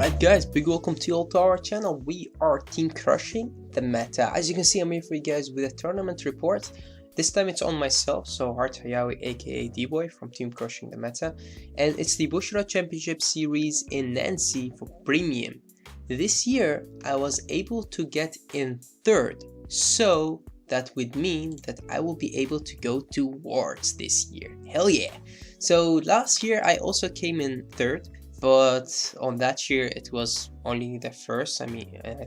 Alright guys, big welcome to you all to our channel. We are team crushing the meta. As you can see, I'm here for you guys with a tournament report. This time it's on myself, so Harth Hayawi aka D-Boy from Team Crushing the Meta. And it's the Bushiroad Championship Series in Nancy for Premium. This year I was able to get in third, so that would mean that I will be able to go to Worlds this year. Hell yeah! So last year I also came in third, but on that year it was only the first. I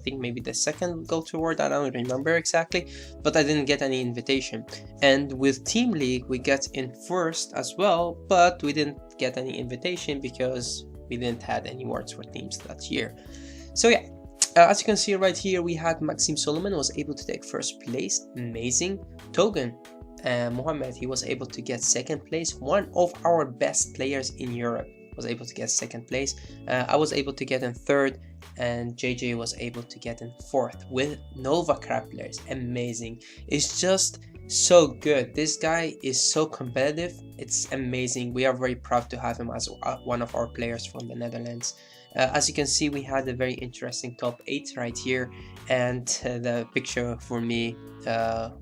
think maybe the second go to World, I don't remember exactly, but I didn't get any invitation. And with Team League we got in first as well, but we didn't get any invitation because we didn't have any Worlds for teams that year. So yeah, as you can see right here, we had Maxime Solomon was able to take first place, amazing. Togen Mohamed, he was able to get second place. One of our best players in Europe was able to get second place. I was able to get in third, and JJ was able to get in fourth with Nova Grapplers. Amazing. It's just so good. This guy is so competitive. It's amazing. We are very proud to have him as one of our players from the Netherlands. As you can see, we had a very interesting top 8 right here, and the picture for me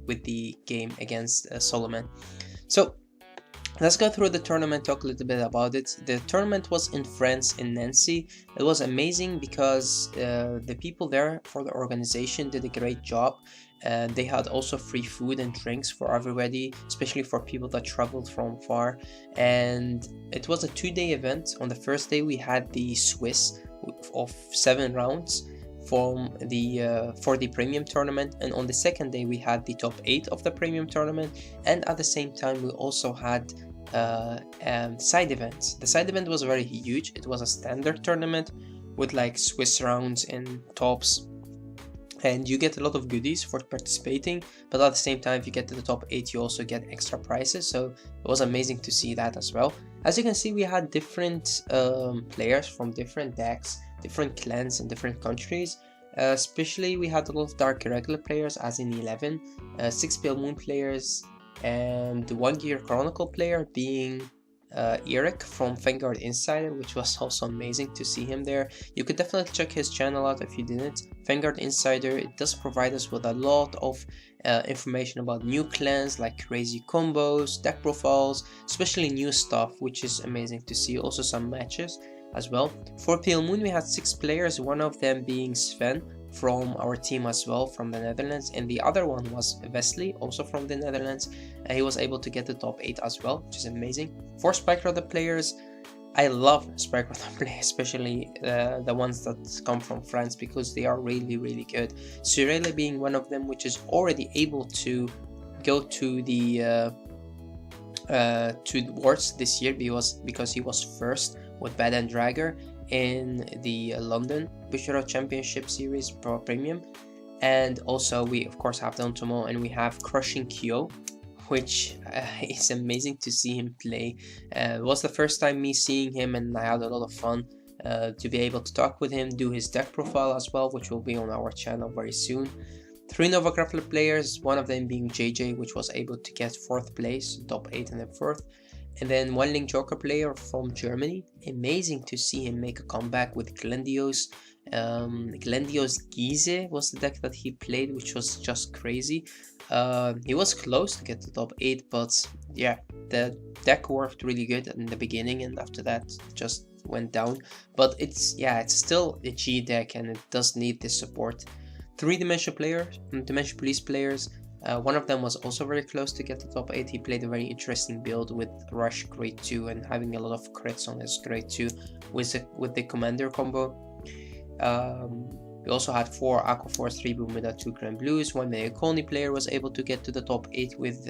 with the game against Solomon. So let's go through the tournament, talk a little bit about it. The tournament was in France, in Nancy. It was amazing because the people there for the organization did a great job. They had also free food and drinks for everybody, especially for people that traveled from far. And it was a 2-day event. On the first day we had the Swiss of 7 rounds from the for the premium tournament, and on the second day we had the top 8 of the premium tournament, and at the same time we also had side events. The side event was very huge. It was a standard tournament with like Swiss rounds and tops, and you get a lot of goodies for participating, but at the same time if you get to the top 8 you also get extra prizes, so it was amazing to see that as well. As you can see, we had different players from different decks, different clans and different countries. Especially we had a lot of dark regular players, as in 11, 6 pale moon players, and 1 year chronicle player being Eric from Vanguard Insider, which was also amazing to see him there. You could definitely check his channel out if you didn't. Vanguard Insider, it does provide us with a lot of information about new clans, like crazy combos, deck profiles, especially new stuff, which is amazing to see. Also some matches as well. For Pale Moon we had 6 players, one of them being Sven from our team as well, from the Netherlands, and the other one was Wesley, also from the Netherlands, and he was able to get the top 8 as well, which is amazing. For Spike Roller players, I love Spike Roller players, especially the ones that come from France, because they are really good. Surele being one of them, which is already able to go to the Worlds this year because he was first with Bad and Dragger in the London Bushiroad Championship Series Pro Premium. And also we of course have Don Tomo, and we have Crushing Kyo, which is amazing to see him play. It was the first time me seeing him, and I had a lot of fun to be able to talk with him, do his deck profile as well, which will be on our channel very soon. 3 Nova Grappler players, one of them being JJ, which was able to get 4th place, top 8 and then 4th. And then 1 Link Joker player from Germany. Amazing to see him make a comeback with Glendios. Glendios Gyze was the deck that he played, which was just crazy. He was close to get to top 8, but yeah, the deck worked really good in the beginning, and after that it just went down. But it's still a G deck, and it does need this support. 3 Dimension Police players. One of them was also very close to get to top 8. He played a very interesting build with Rush grade 2 and having a lot of crits on his grade 2 with the Commander combo. We also had 4 Aqua Force, 3 Bermuda, 2 Grand Blues. 1 Megacolony player was able to get to the top 8 with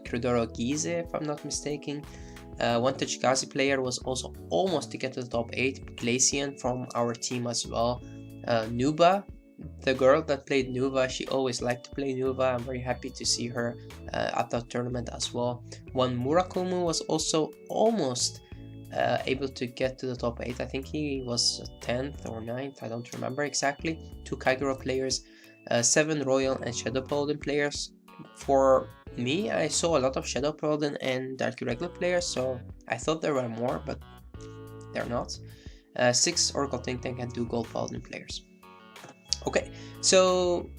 Crudoro Gyze, if I'm not mistaken. 1 Tachikaze player was also almost to get to the top 8. Glacian from our team as well. Nuba, the girl that played Nuva, she always liked to play Nuva. I'm very happy to see her at that tournament as well. 1 Murakumu was also almost able to get to the top 8. I think he was 10th or 9th, I don't remember exactly. 2 Kaiguro players, 7 Royal and Shadow Paladin players. For me, I saw a lot of Shadow Paladin and Dark Regular players, so I thought there were more, but they're not. 6 Oracle Think Tank, and 2 Gold Paladin players. Okay, so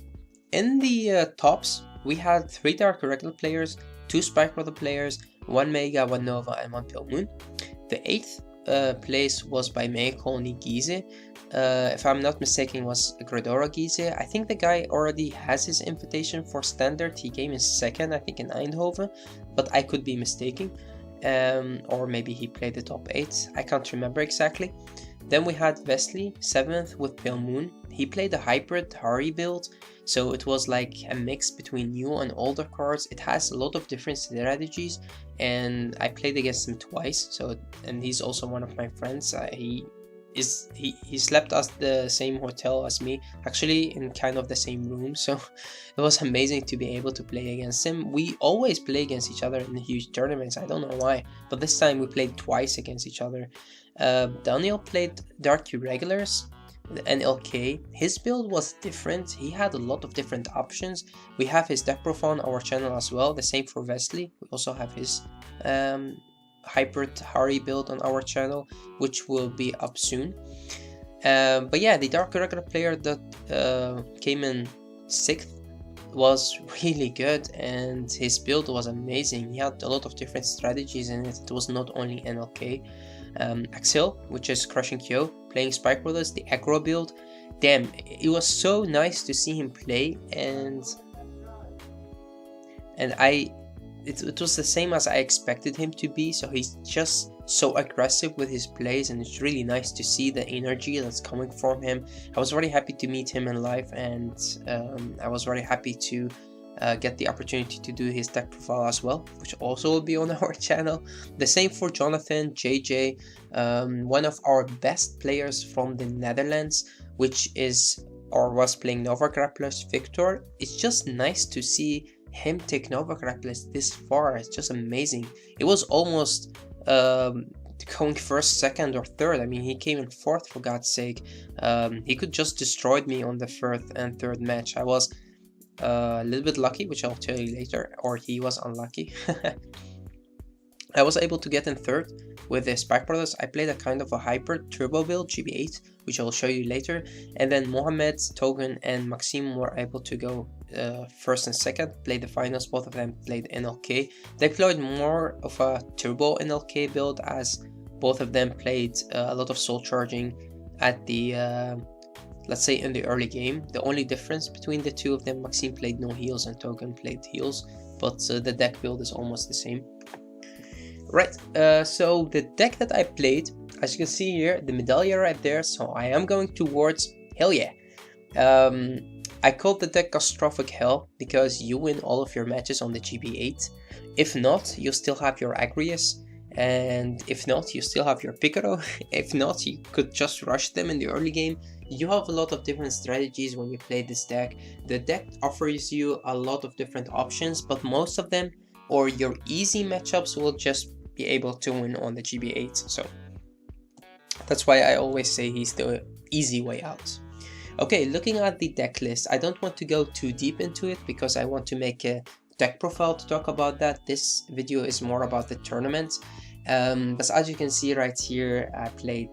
in the tops, we had 3 Dark Regular players, 2 Spike Brother players, 1 Mega, 1 Nova, and 1 Pale Moon. The 8th place was by Megacolony Gyze. If I'm not mistaken, was Gradora Gyze. I think the guy already has his invitation for Standard. He came in 2nd, I think, in Eindhoven, but I could be mistaken. Or maybe he played the top 8. I can't remember exactly. Then we had Wesley, 7th with Pale Moon. He played a hybrid Harri build, so it was like a mix between new and older cards. It has a lot of different strategies, and I played against him twice. So, and he's also one of my friends. He slept at the same hotel as me, actually in kind of the same room, so it was amazing to be able to play against him. We always play against each other in huge tournaments, I don't know why, but this time we played twice against each other. Daniel played Dark Irregulars, the NLK. His build was different, he had a lot of different options. We have his deck profile on our channel as well, the same for Wesley. We also have his hybrid Harri build on our channel, which will be up soon. But yeah, the Dark Regular player that came in 6th was really good, and his build was amazing. He had a lot of different strategies in it. It was not only NLK. Axel, which is Crushing Kyo, playing Spike Brothers, the Agro build. Damn, it was so nice to see him play, and it was the same as I expected him to be. So he's just so aggressive with his plays, and it's really nice to see the energy that's coming from him. I was very happy to meet him in live, and I was very happy to get the opportunity to do his deck profile as well, which also will be on our channel. The same for Johnathan, JJ, one of our best players from the Netherlands, which is or was playing Nova Grapplers, Viktor. It's just nice to see him take Nova Grapplers this far. It's just amazing. It was almost going first, second, or third. I mean, he came in 4th, for God's sake. He could just destroyed me on the 1st and 3rd match. I was a little bit lucky, which I'll tell you later, or he was unlucky. I was able to get in 3rd with the Spike Brothers. I played a kind of a hybrid turbo build, GB8, which I'll show you later. And then Mohamed, Togen, and Maxime were able to go 1st and 2nd, play the finals. Both of them played NLK. They played more of a turbo NLK build, as both of them played a lot of soul charging at the let's say in the early game. The only difference between the two of them, Maxime played no heals and Togen played heals, but the deck build is almost the same. Right, so the deck that I played, as you can see here, the medallion right there, so I am going towards Helllll Yeahhh. I called the deck Catastrophic Hell because you win all of your matches on the GB8. If not, you still have your Agrius, and if not, you still have your Piccolo. If not, you could just rush them in the early game. You have a lot of different strategies when you play this deck. The deck offers you a lot of different options, but most of them, or your easy matchups, will just be able to win on the GB8. So that's why I always say he's the easy way out. Okay, looking at the deck list, I don't want to go too deep into it because I want to make a deck profile to talk about that. This video is more about the tournament. But as you can see right here, I played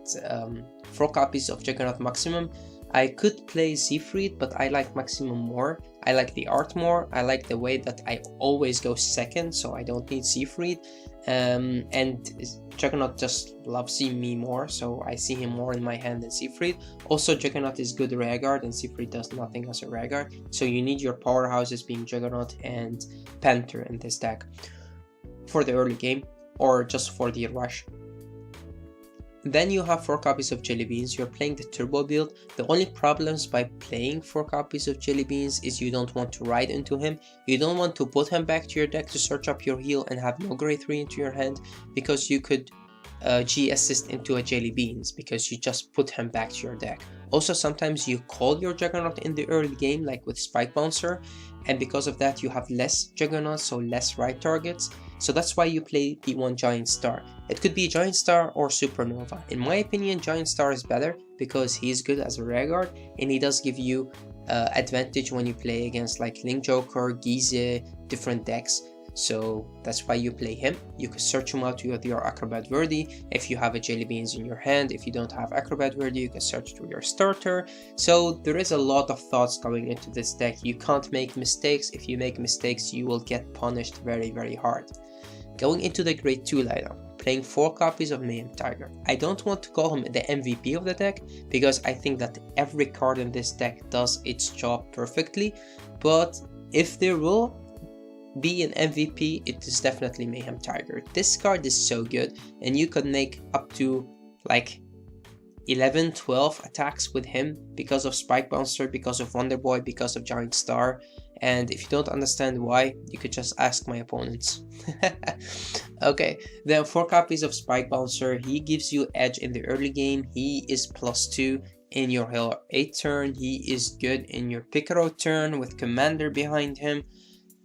4 copies of Juggernaut Maximum. I could play Siegfried, but I like Maximum more. I like the art more. I like the way that I always go 2nd, so I don't need Siegfried. And Juggernaut just loves me more, so I see him more in my hand than Siegfried. Also, Juggernaut is good rearguard, and Siegfried does nothing as a rearguard, so you need your powerhouses being Juggernaut and Panther in this deck for the early game, or just for the rush. Then you have 4 copies of Jelly Beans. You're playing the turbo build. The only problems by playing 4 copies of Jelly Beans is you don't want to ride into him. You don't want to put him back to your deck to search up your heal and have no grade 3 into your hand, because you could G assist into a Jelly Beans because you just put him back to your deck. Also, sometimes you call your Juggernaut in the early game, like with Spike Bouncer, and because of that you have less Juggernauts, so less ride targets. So that's why you play the one Giant Star. It could be Giant Star or Supernova. In my opinion, Giant Star is better because he's good as a rearguard, and he does give you advantage when you play against like Link Joker, Gyze, different decks. so that's why you play him. You can search him out with your Acrobat Verdi if you have a Jelly Beans in your hand. If you don't have Acrobat Verdi, you can search through your starter. So there is a lot of thoughts going into this deck. You can't make mistakes. If you make mistakes, you will get punished very, very hard. Going into the grade 2 lineup, playing 4 copies of Mayhem Tiger. I don't want to call him the MVP of the deck because I think that every card in this deck does its job perfectly, but if there will be an MVP, it is definitely Mayhem Tiger. This card is so good, and you could make up to like 11-12 attacks with him because of Spike Bouncer, because of Wonder Boy, because of Giant Star. And if you don't understand why, you could just ask my opponents. Okay, then 4 copies of Spike Bouncer. He gives you edge in the early game. He is +2 in your Helllll 8 turn. He is good in your Piccolo turn with Commander behind him.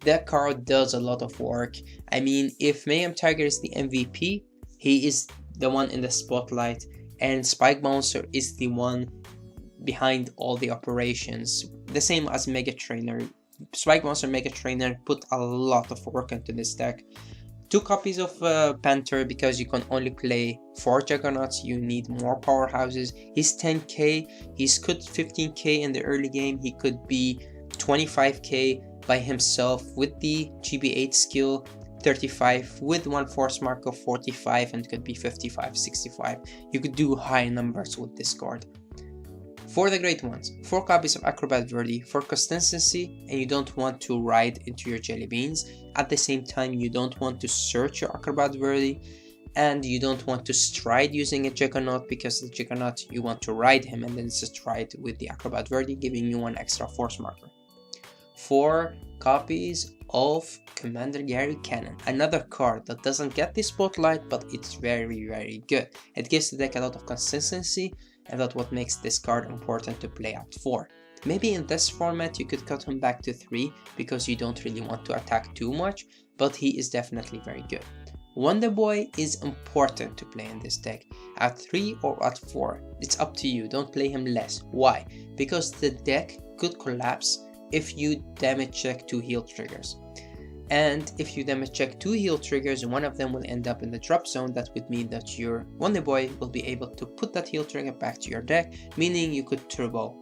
That card does a lot of work. I mean, if Mayhem Tiger is the MVP, he is the one in the spotlight, and Spike Bouncer is the one behind all the operations. The same as Mega Trainer. Spike Bouncer, Mega Trainer put a lot of work into this deck. 2 copies of Panther because you can only play 4 Juggernauts. You need more powerhouses. He's 10k. He's could 15k in the early game. He could be 25k by himself with the GB8 skill, 35 with 1 force mark of 45, and could be 55, 65. You could do high numbers with this card. For the great ones, 4 copies of Acrobat Verdi for consistency, and you don't want to ride into your Jelly Beans. At the same time, you don't want to search your Acrobat Verdi, and you don't want to stride using a Juggernaut, because the Juggernaut, you want to ride him and then stride with the Acrobat Verdi, giving you 1 extra force marker. 4 copies of Commander Gary Cannon, another card that doesn't get the spotlight, but it's very, very good. It gives the deck a lot of consistency, and that's what makes this card important to play at 4. Maybe in this format you could cut him back to 3 because you don't really want to attack too much, but he is definitely very good. Wonder Boy is important to play in this deck at 3 or at 4. It's up to you. Don't play him less. Why? Because the deck could collapse if you damage check 2 heal triggers. And if you damage check 2 heal triggers, one of them will end up in the drop zone. That would mean that your Wonder Boy will be able to put that heal trigger back to your deck, meaning you could turbo.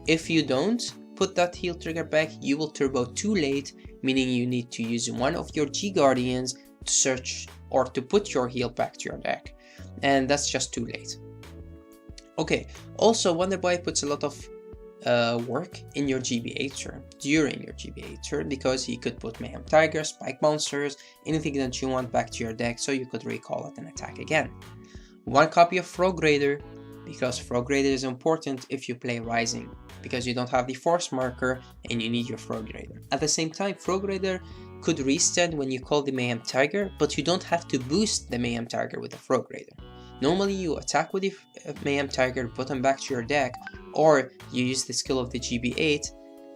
If you don't put that heal trigger back, you will turbo too late, meaning you need to use one of your G Guardians to search or to put your heal back to your deck, and that's just too late. Okay, also Wonder Boy puts a lot of work in your GB8 turn, during your GB8 turn, because he could put Mayhem Tiger, Spike Bouncers, anything that you want back to your deck, so you could recall it and attack again. 1 copy of Frog Raider, because Frog Raider is important if you play Rising, because you don't have the force marker and you need your Frog Raider. At the same time, Frog Raider could restand when you call the Mayhem Tiger, but you don't have to boost the Mayhem Tiger with the Frog Raider. Normally you attack with the Mayhem Tiger, put him back to your deck, or you use the skill of the GB8,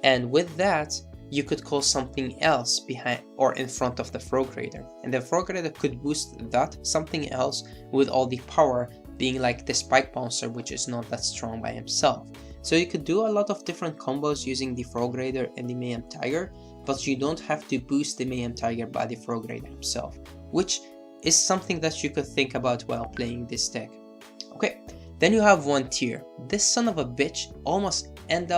and with that you could call something else behind or in front of the Frog Raider, and the Frog Raider could boost that something else with all the power, being like the Spike Bouncer, which is not that strong by himself. So you could do a lot of different combos using the Frog Raider and the Mayhem Tiger, but you don't have to boost the Mayhem Tiger by the Frog Raider himself, which is something that you could think about while playing this deck. Okay, then you have 1 tier. This son of a bitch always end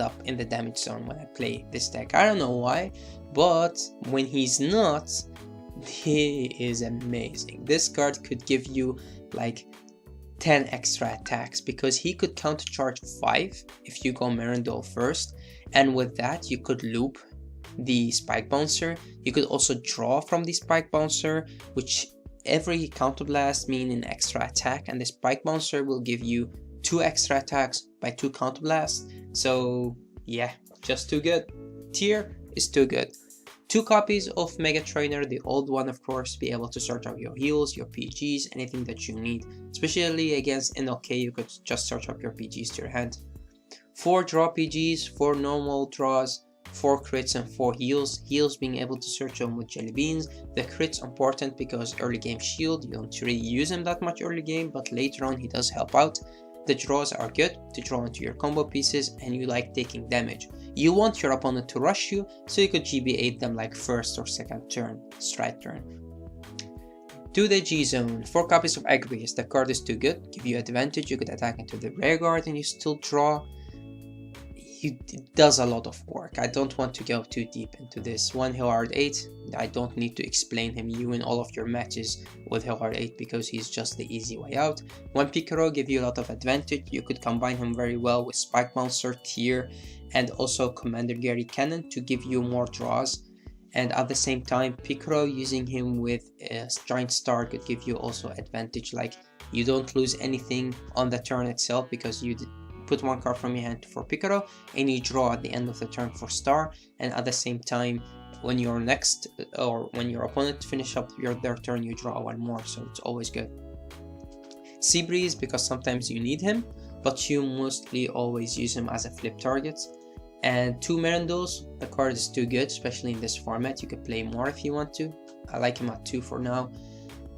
up in the damage zone when I play this deck. I don't know why, but when he's not, he is amazing. This card could give you like 10 extra attacks, because he could counter charge 5 if you go Merendol first, and with that you could loop the Spike Bouncer. You could also draw from the Spike Bouncer, which every counterblast means an extra attack, and the Spike Bouncer will give you 2 extra attacks by 2 counterblasts. So yeah, just too good. Tier is too good. 2 copies of Mega Trainer, the old one of course, to be able to search out your heals, your PGs, anything that you need. Especially against NLK, you could just search up your PGs to your hand. 4 draw PGs, 4 normal draws, 4 crits and 4 heals. Heals being able to search them with Jelly Beans. The crits important because early game shield, you don't really use him that much early game, but later on he does help out. the draws are good to draw into your combo pieces and you like taking damage. You want your opponent to rush you, so you could GB8 them like first or second turn, strike turn. To the G zone, 4 copies of Agro. The card is too good, give you advantage, you could attack into the rear guard and you still draw. It does a lot of work. I don't want to go too deep into this. 1 Helllll 8, I don't need to explain him. You win all of your matches with Helllll 8 because he's just the easy way out. 1 Picaro give you a lot of advantage. You could combine him very well with Spike Monster, Tier, and also Commander Gary Cannon to give you more draws. And at the same time, Picaro using him with Giant Star could give you also advantage, like you don't lose anything on the turn itself because you put 1 card from your hand for Picaro and you draw at the end of the turn for Star, and at the same time when you're next or when your opponent finish up their turn you draw 1 more, so it's always good. Seabreeze because sometimes you need him, but you mostly always use him as a flip target. And 2 Mirandos, the card is too good, especially in this format. You could play more if you want to. I like him at 2 for now.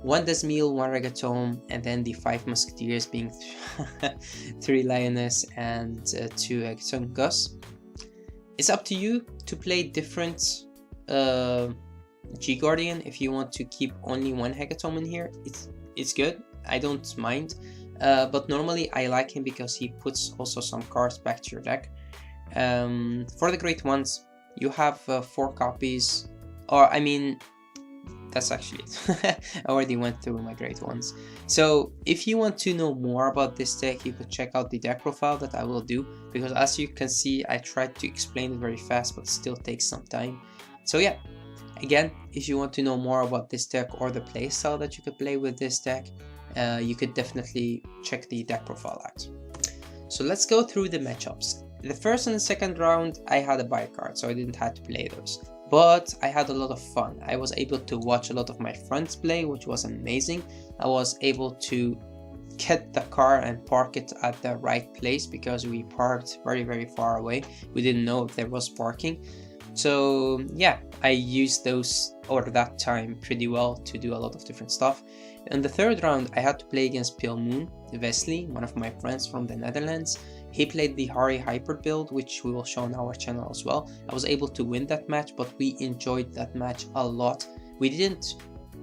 1 Desmil, 1 Reggaeton, and then the 5 Musketeers being 3 Lioness and 2 Exxon Gus. It's up to you to play different G Guardian. If you want to keep only 1 Hecatomb in here, it's good. I don't mind. But normally I like him because he puts also some cards back to your deck. For the great ones, you have 4 copies, or I mean, that's actually it. I already went through my great ones. So if you want to know more about this deck, you could check out the deck profile that I will do, because as you can see, I tried to explain it very fast, but still takes some time. So yeah, again, if you want to know more about this deck or the playstyle that you could play with this deck, you could definitely check the deck profile out. So let's go through the matchups. The first and the second round, I had a buy card, so I didn't have to play those. But I had a lot of fun. I was able to watch a lot of my friends play, which was amazing. I was able to get the car and park it at the right place because we parked very far away. We didn't know if there was parking. So yeah, I used that time pretty well to do a lot of different stuff. In the third round, I had to play against Pale Moon, Wesley, one of my friends from the Netherlands. He played the Harri Hyper build, which we will show on our channel as well. I was able to win that match, but we enjoyed that match a lot. We didn't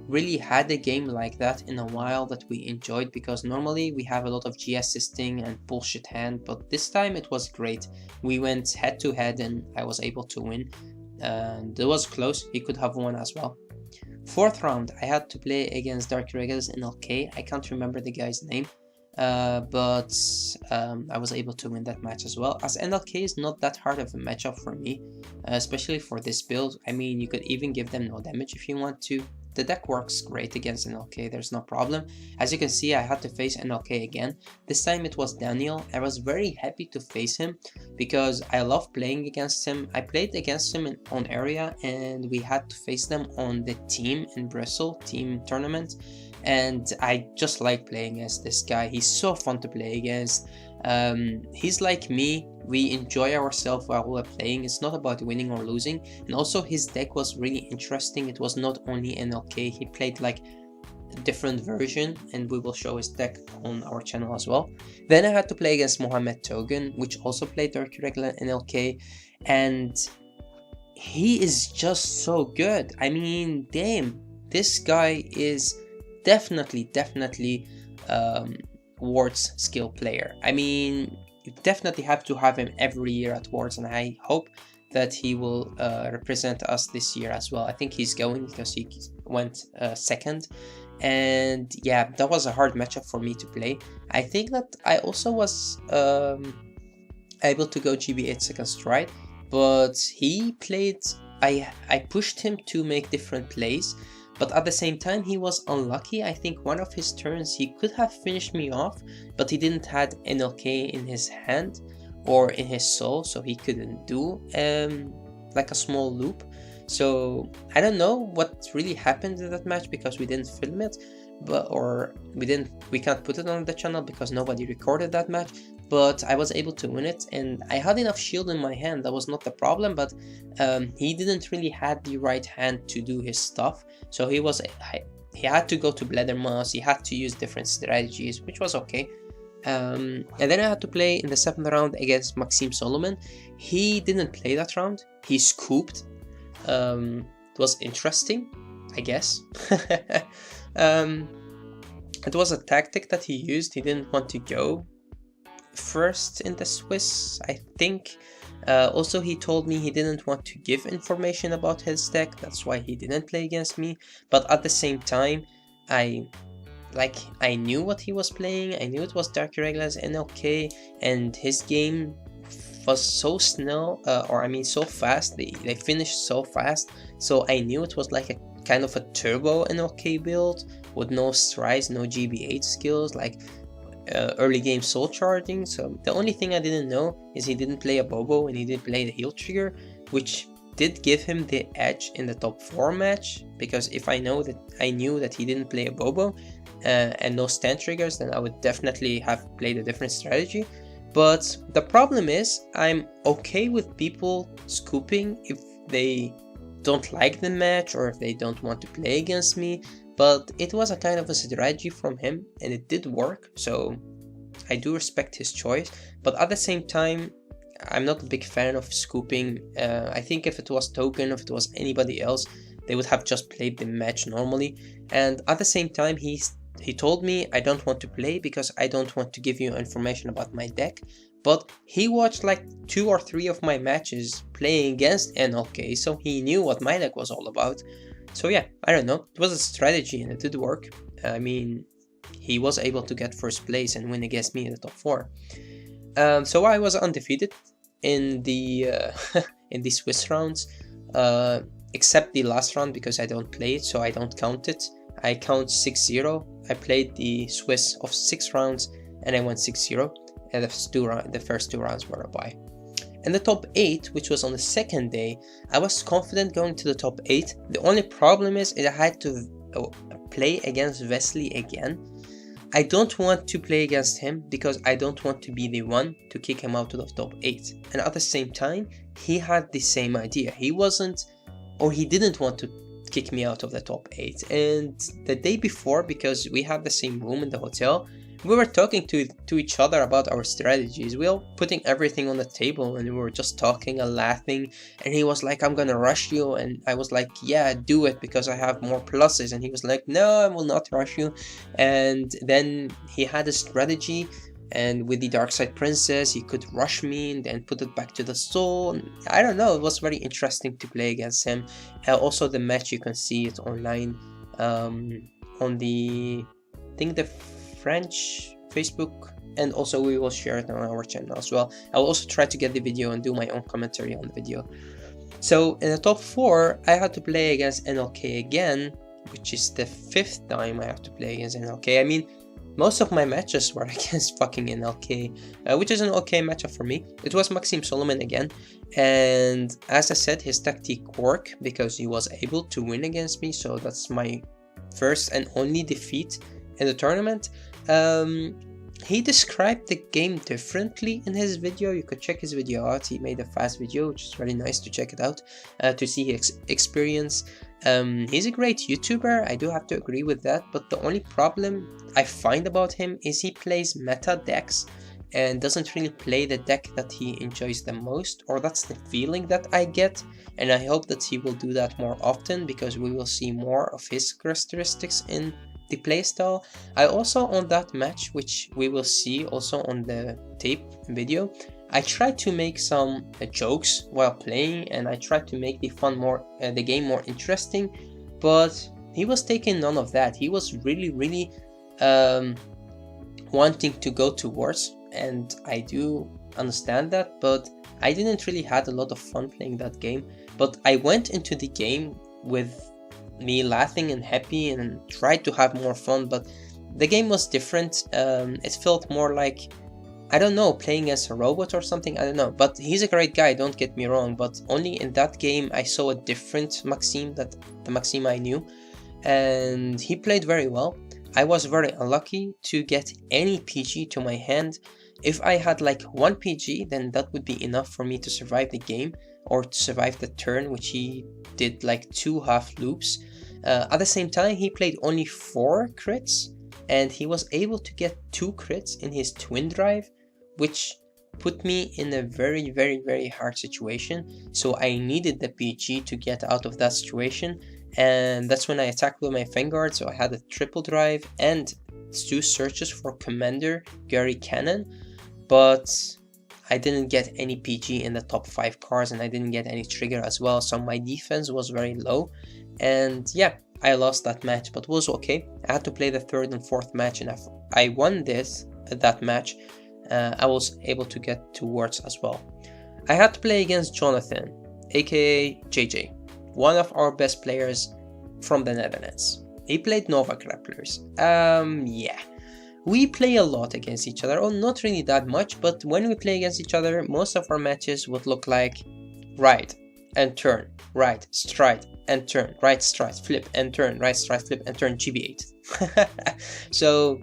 really had a game like that in a while that we enjoyed, because normally we have a lot of G assisting and bullshit hand, but this time it was great. We went head to head and I was able to win, and it was close. He could have won as well. Fourth round, I had to play against Dark Regulars in LK. I can't remember the guy's name, but I was able to win that match as well, as NLK is not that hard of a matchup for me, especially for this build. I mean, you could even give them no damage if you want to. The deck works great against NLK, there's no problem. As you can see, I had to face NLK again. This time it was Daniel. I was very happy to face him because I love playing against him. I played against him on area and we had to face them on the team in Brussels, team tournament. And I just like playing against this guy. He's so fun to play against. He's like me. We enjoy ourselves while we're playing. It's not about winning or losing. And also his deck was really interesting. It was not only NLK. He played like a different version, and we will show his deck on our channel as well. Then I had to play against Mohamed Togen, which also played Dark Regular NLK, and he is just so good. I mean, damn, this guy is definitely Worlds skill player. I mean, you definitely have to have him every year at Worlds, and I hope that he will represent us this year as well. I think he's going because he went second, and yeah, that was a hard matchup for me to play. I think that I also was able to go GB8 second stride, but he played, I pushed him to make different plays, but at the same time he was unlucky. I think one of his turns he could have finished me off, but he didn't have NLK in his hand or in his soul, so he couldn't do like a small loop. So I don't know what really happened in that match because we didn't film it, we can't put it on the channel because nobody recorded that match. But I was able to win it, and I had enough shield in my hand. That was not the problem, but he didn't really have the right hand to do his stuff. So he had to go to Bladder Mouse. He had to use different strategies, which was okay. And then I had to play in the 7th round against Maxime Solomon. He didn't play that round. He scooped. It was interesting, I guess. It was a tactic that he used. He didn't want to go first in the Swiss, I think. Also, he told me he didn't want to give information about his deck. That's why he didn't play against me. But at the same time, I knew what he was playing. I knew it was Dark Irregulars NLK, and his game was so so fast. They finished so fast. So I knew it was like a kind of a turbo NLK build with no strides, no GB8 skills, like early game soul charging. So the only thing I didn't know is he didn't play a Bobo and he did play the heal trigger, which did give him the edge in the top 4 match, because if I knew that he didn't play a Bobo and no stand triggers, then I would definitely have played a different strategy. But the problem is, I'm okay with people scooping if they don't like the match or if they don't want to play against me, but it was a kind of a strategy from him and it did work, so I do respect his choice. But at the same time, I'm not a big fan of scooping. I think if it was Togen, if it was anybody else, they would have just played the match normally. And at the same time, he told me, I don't want to play because I don't want to give you information about my deck. But he watched like 2 or 3 of my matches playing against NLK, so he knew what my deck was all about. So yeah, I don't know, it was a strategy and it did work. I mean, he was able to get first place and win against me in the top 4. So I was undefeated in the in the Swiss rounds, except the last round because I don't play it, so I don't count it. I count 6-0. I played the Swiss of 6 rounds and I went 6-0. And the first 2 rounds were a bye. In the top 8, which was on the 2nd day, I was confident going to the top 8. The only problem is I had to play against Wesley again. I don't want to play against him because I don't want to be the one to kick him out of the top 8. And at the same time, he had the same idea. He didn't want to kick me out of the top 8. And the day before, because we had the same room in the hotel, we were talking to each other about our strategies. We were putting everything on the table and we were just talking and laughing. And he was like, I'm gonna rush you. And I was like, yeah, do it because I have more pluses. And he was like, no, I will not rush you. And then he had a strategy. And with the Dark Side Princess, he could rush me and then put it back to the soul. I don't know, it was very interesting to play against him. Also the match, you can see it online on the, I think the French Facebook, and also we will share it on our channel as well. I will also try to get the video and do my own commentary on the video. So in the top 4, I had to play against NLK again, which is the 5th time I have to play against NLK. I mean, most of my matches were against fucking NLK, which is an okay matchup for me. It was Maxime Solomon again, and as I said, his tactic worked because he was able to win against me, so that's my first and only defeat in the tournament. He described the game differently in his video. You could check his video out. He made a fast video, which is very nice to check it out, to see his experience. He's a great YouTuber, I do have to agree with that, but the only problem I find about him is he plays meta decks and doesn't really play the deck that he enjoys the most, or that's the feeling that I get, and I hope that he will do that more often because we will see more of his characteristics in the playstyle. I also, on that match, which we will see also on the tape video, I tried to make some jokes while playing, and I tried to make the game more interesting, but he was taking none of that. He was really wanting to go towards, and I do understand that, but I didn't really had a lot of fun playing that game. But I went into the game with me laughing and happy and tried to have more fun, but the game was different. It felt more like, I don't know, playing as a robot or something, I don't know. But he's a great guy, don't get me wrong, but only in that game I saw a different Maxime than the Maxime I knew, and he played very well. I was very unlucky to get any PG to my hand. If I had like 1 PG, then that would be enough for me to survive the game, or to survive the turn, which he did like 2 half loops. At the same time, he played only 4 crits, and he was able to get 2 crits in his twin drive, which put me in a very hard situation. So I needed the PG to get out of that situation, and that's when I attacked with my Vanguard. So I had a triple drive and 2 searches for Commander Gary Cannon, but I didn't get any PG in the top 5 cards, and I didn't get any trigger as well, so my defense was very low, and yeah, I lost that match, but it was okay. I had to play the 3rd and 4th match, and if I won that match, I was able to get 2 worlds as well. I had to play against Johnathan, aka JJ, one of our best players from the Netherlands. He played Nova Grapplers. Yeah. We play a lot against each other, or not really that much, but when we play against each other, most of our matches would look like right and turn, right, stride and turn, right, stride, flip and turn, right, stride, flip and turn, GB8. So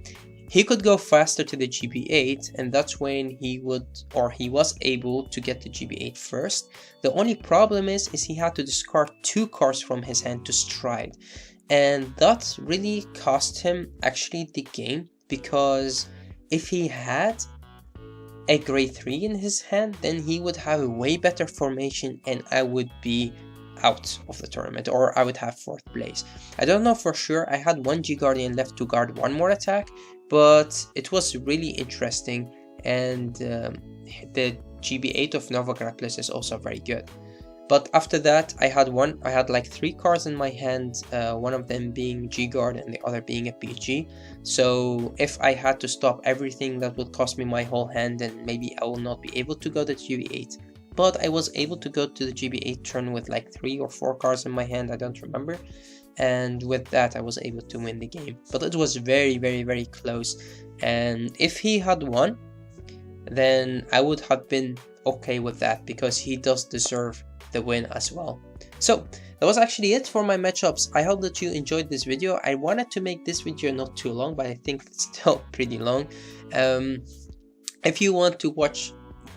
he could go faster to the GB8, and that's when he was able to get the GB8 first. The only problem is he had to discard 2 cards from his hand to stride, and that really cost him actually the game, because if he had a grade 3 in his hand, then he would have a way better formation and I would be out of the tournament, or I would have 4th place. I don't know for sure. I had 1 G Guardian left to guard 1 more attack, but it was really interesting, and the GB8 of Nova Grapplers is also very good. But after that, I had like 3 cards in my hand, one of them being G-Guard and the other being a PG. So if I had to stop everything, that would cost me my whole hand, and maybe I will not be able to go to GB8. But I was able to go to the GB8 turn with like 3 or 4 cards in my hand, I don't remember. And with that, I was able to win the game. But it was very close. And if he had won, then I would have been okay with that, because he does deserve the win as well. So that was actually it for my matchups. I hope that you enjoyed this video. I wanted to make this video not too long, but I think it's still pretty long. If you want to watch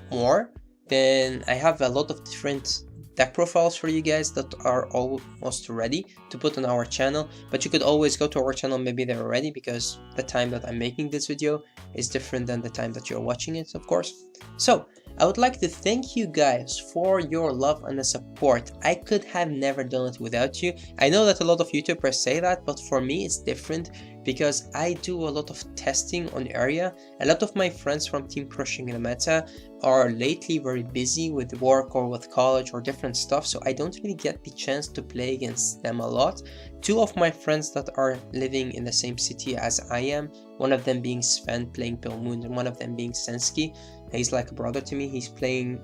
more, then I have a lot of different deck profiles for you guys that are almost ready to put on our channel, but you could always go to our channel, maybe they're ready, because the time that I'm making this video is different than the time that you're watching it, of course. So I would like to thank you guys for your love and the support. I could have never done it without you. I know that a lot of YouTubers say that, but for me it's different, because I do a lot of testing on area. A lot of my friends from Team Crushing the Meta are lately very busy with work or with college or different stuff, so I don't really get the chance to play against them a lot. 2 of my friends that are living in the same city as I am, one of them being Sven playing Pale Moon, and one of them being Sensky. He's like a brother to me. He's playing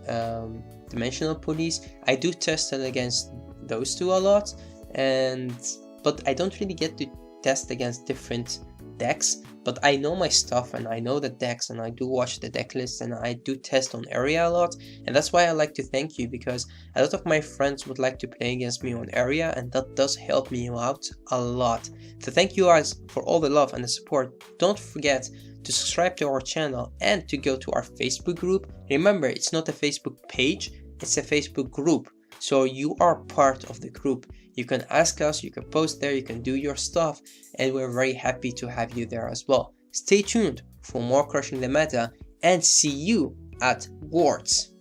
Dimensional Police. I do test it against those 2 a lot, but I don't really get to test against different decks. But I know my stuff, and I know the decks, and I do watch the deck list, and I do test on area a lot, and that's why I like to thank you, because a lot of my friends would like to play against me on area, and that does help me out a lot. So thank you guys for all the love and the support. Don't forget to subscribe to our channel and to go to our Facebook group. Remember, it's not a Facebook page, it's a Facebook group, so you are part of the group. You can ask us, you can post there, you can do your stuff, and we're very happy to have you there as well. Stay tuned for more Crushing the Meta, and see you at Worlds.